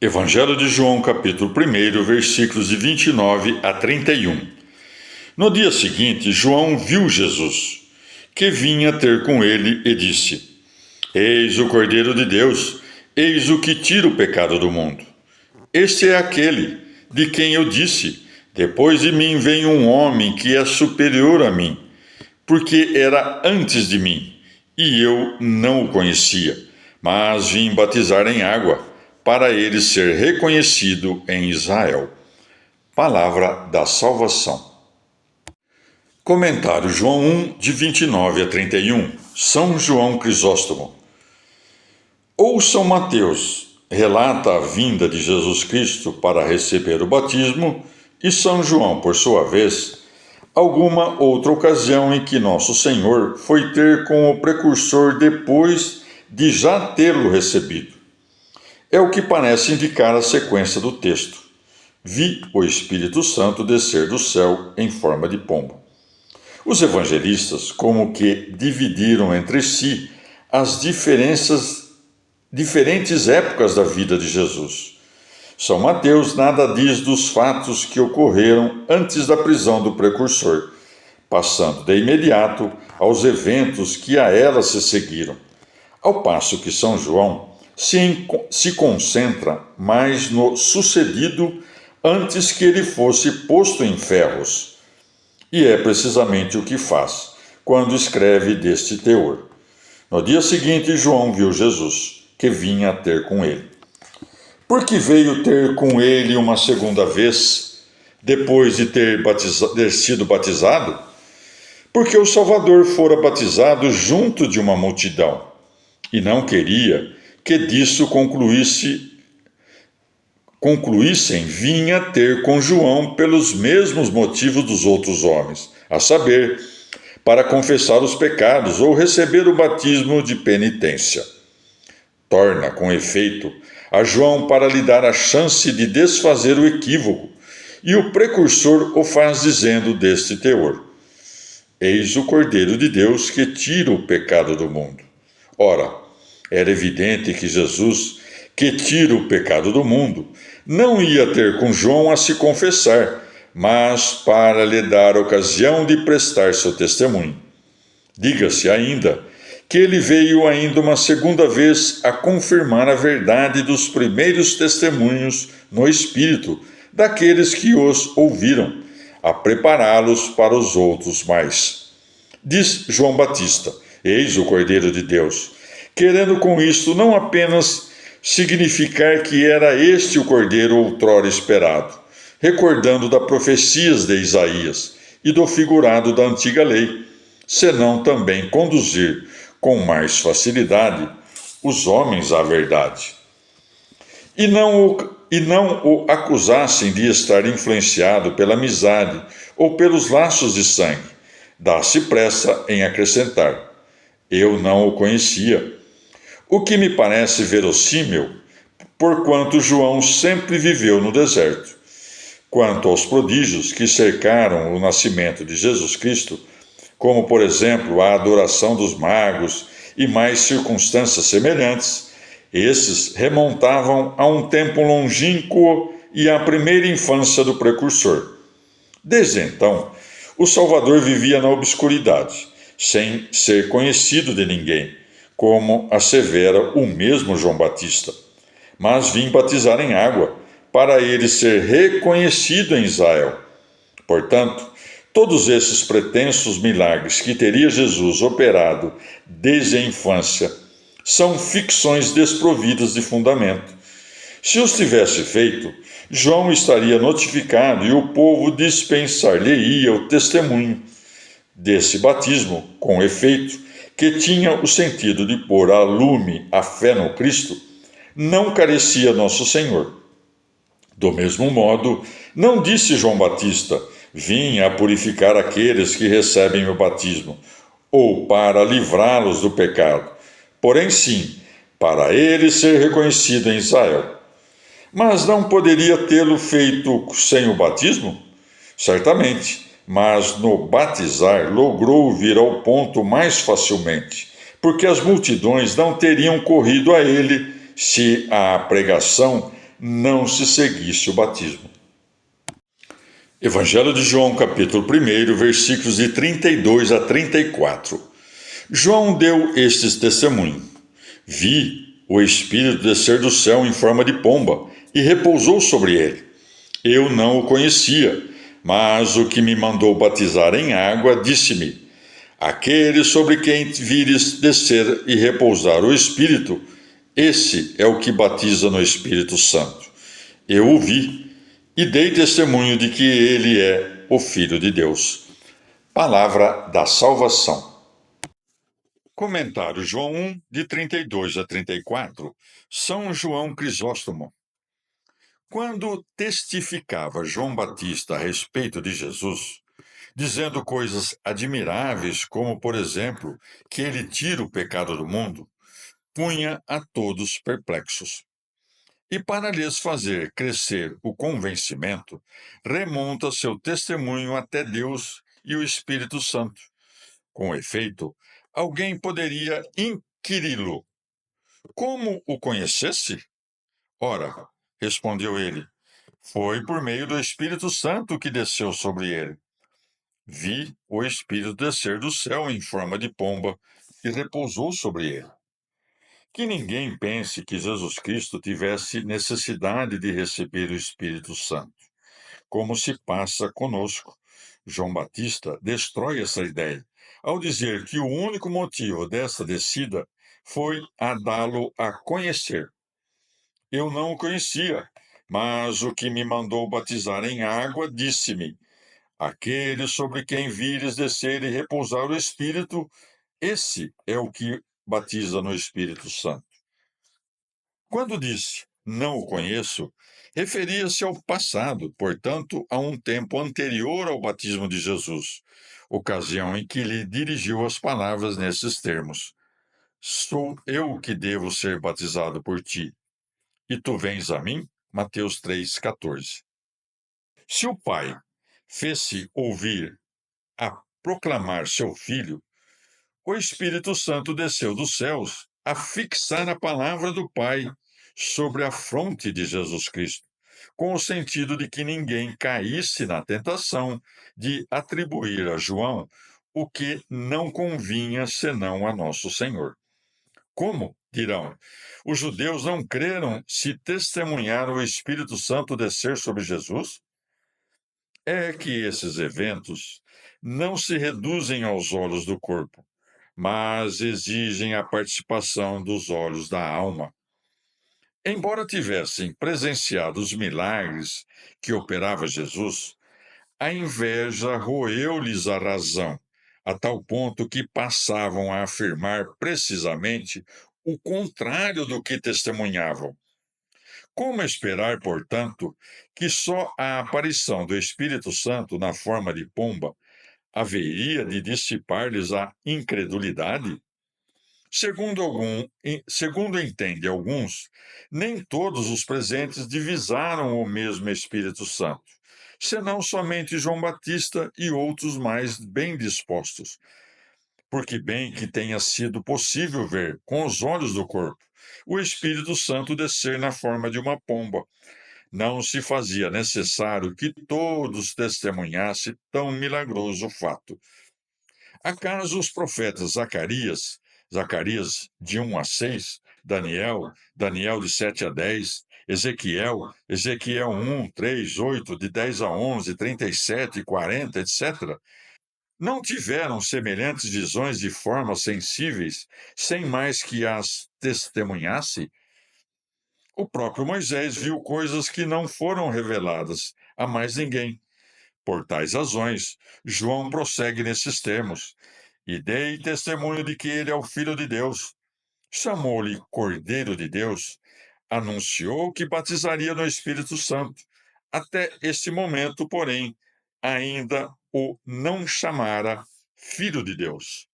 Evangelho de João, capítulo 1, versículos de 29 a 31. No dia seguinte, João viu Jesus, que vinha ter com ele, e disse: Eis o Cordeiro de Deus, eis o que tira o pecado do mundo. Este é aquele de quem eu disse: Depois de mim vem um homem que é superior a mim, porque era antes de mim, e eu não o conhecia, mas vim batizar em água, para ele ser reconhecido em Israel. Palavra da salvação. Comentário João 1, de 29 a 31. São João Crisóstomo. Ou São Mateus relata a vinda de Jesus Cristo para receber o batismo, e São João, por sua vez, alguma outra ocasião em que Nosso Senhor foi ter com o precursor depois de já tê-lo recebido. É o que parece indicar a sequência do texto. Vi o Espírito Santo descer do céu em forma de pombo. Os evangelistas como que dividiram entre si as diferentes épocas da vida de Jesus. São Mateus nada diz dos fatos que ocorreram antes da prisão do precursor, passando de imediato aos eventos que a ela se seguiram, ao passo que São João se concentra mais no sucedido antes que ele fosse posto em ferros. E é precisamente o que faz quando escreve deste teor. No dia seguinte, João viu Jesus, que vinha ter com ele. Por que veio ter com ele uma segunda vez, depois de ter sido batizado? Porque o Salvador fora batizado junto de uma multidão, e não queria que disso concluíssem vinha ter com João pelos mesmos motivos dos outros homens, a saber, para confessar os pecados ou receber o batismo de penitência. Torna, com efeito, a João para lhe dar a chance de desfazer o equívoco, e o precursor o faz dizendo deste teor: Eis o Cordeiro de Deus que tira o pecado do mundo. Ora, era evidente que Jesus, que tira o pecado do mundo, não ia ter com João a se confessar, mas para lhe dar ocasião de prestar seu testemunho. Diga-se ainda que ele veio ainda uma segunda vez a confirmar a verdade dos primeiros testemunhos no Espírito daqueles que os ouviram, a prepará-los para os outros mais. Diz João Batista: Eis o Cordeiro de Deus, querendo com isto não apenas significar que era este o Cordeiro outrora esperado, recordando das profecias de Isaías e do figurado da antiga lei, senão também conduzir com mais facilidade os homens à verdade. E não o acusassem de estar influenciado pela amizade ou pelos laços de sangue. Dá-se pressa em acrescentar: Eu não o conhecia. O que me parece verossímil, porquanto João sempre viveu no deserto. Quanto aos prodígios que cercaram o nascimento de Jesus Cristo, como, por exemplo, a adoração dos magos e mais circunstâncias semelhantes, esses remontavam a um tempo longínquo e à primeira infância do precursor. Desde então, o Salvador vivia na obscuridade, sem ser conhecido de ninguém, como assevera o mesmo João Batista. Mas vim batizar em água, para ele ser reconhecido em Israel. Portanto, todos esses pretensos milagres que teria Jesus operado desde a infância são ficções desprovidas de fundamento. Se os tivesse feito, João estaria notificado e o povo dispensar-lhe-ia o testemunho desse batismo, com efeito, que tinha o sentido de pôr a lume a fé no Cristo, não carecia Nosso Senhor. Do mesmo modo, não disse João Batista: Vim a purificar aqueles que recebem o batismo, ou para livrá-los do pecado, porém sim, para ele ser reconhecido em Israel. Mas não poderia tê-lo feito sem o batismo? Certamente, mas no batizar logrou vir ao ponto mais facilmente, porque as multidões não teriam corrido a ele se a pregação não se seguisse o batismo. Evangelho de João, capítulo 1, versículos de 32 a 34. João deu estes testemunhos. Vi o Espírito descer do céu em forma de pomba e repousou sobre ele. Eu não o conhecia, mas o que me mandou batizar em água disse-me: aquele sobre quem vires descer e repousar o Espírito, esse é o que batiza no Espírito Santo. Eu o vi e dei testemunho de que ele é o Filho de Deus. Palavra da salvação. Comentário João 1, de 32 a 34. São João Crisóstomo. Quando testificava João Batista a respeito de Jesus, dizendo coisas admiráveis, como, por exemplo, que ele tira o pecado do mundo, punha a todos perplexos. E para lhes fazer crescer o convencimento, remonta seu testemunho até Deus e o Espírito Santo. Com efeito, alguém poderia inquiri-lo: como o conhecesse? Ora, respondeu ele, foi por meio do Espírito Santo que desceu sobre ele. Vi o Espírito descer do céu em forma de pomba e repousou sobre ele. Que ninguém pense que Jesus Cristo tivesse necessidade de receber o Espírito Santo, como se passa conosco. João Batista destrói essa ideia, ao dizer que o único motivo dessa descida foi a dá-lo a conhecer. Eu não o conhecia, mas o que me mandou batizar em água disse-me: aquele sobre quem vires descer e repousar o Espírito, esse é o que batiza no Espírito Santo. Quando disse não o conheço, referia-se ao passado, portanto, a um tempo anterior ao batismo de Jesus, ocasião em que lhe dirigiu as palavras nesses termos: sou eu que devo ser batizado por ti, e tu vens a mim? Mateus 3,14. Se o Pai fez-se ouvir a proclamar seu Filho, o Espírito Santo desceu dos céus a fixar a palavra do Pai sobre a fronte de Jesus Cristo, com o sentido de que ninguém caísse na tentação de atribuir a João o que não convinha senão a nosso Senhor. Como, dirão, os judeus não creram se testemunharam o Espírito Santo descer sobre Jesus? É que esses eventos não se reduzem aos olhos do corpo, mas exigem a participação dos olhos da alma. Embora tivessem presenciado os milagres que operava Jesus, a inveja roeu-lhes a razão, a tal ponto que passavam a afirmar precisamente o contrário do que testemunhavam. Como esperar, portanto, que só a aparição do Espírito Santo na forma de pomba haveria de dissipar-lhes a incredulidade? Segundo entende alguns, nem todos os presentes divisaram o mesmo Espírito Santo, senão somente João Batista e outros mais bem dispostos, porque bem que tenha sido possível ver com os olhos do corpo o Espírito Santo descer na forma de uma pomba, não se fazia necessário que todos testemunhassem tão milagroso fato. Acaso os profetas Zacarias de 1 a 6, Daniel de 7 a 10, Ezequiel 1, 3, 8, de 10 a 11, 37, 40, etc., não tiveram semelhantes visões de formas sensíveis, sem mais que as testemunhasse? O próprio Moisés viu coisas que não foram reveladas a mais ninguém. Por tais razões, João prossegue nesses termos: e dei testemunho de que ele é o Filho de Deus. Chamou-lhe Cordeiro de Deus, anunciou que batizaria no Espírito Santo. Até este momento, porém, ainda o não chamara Filho de Deus.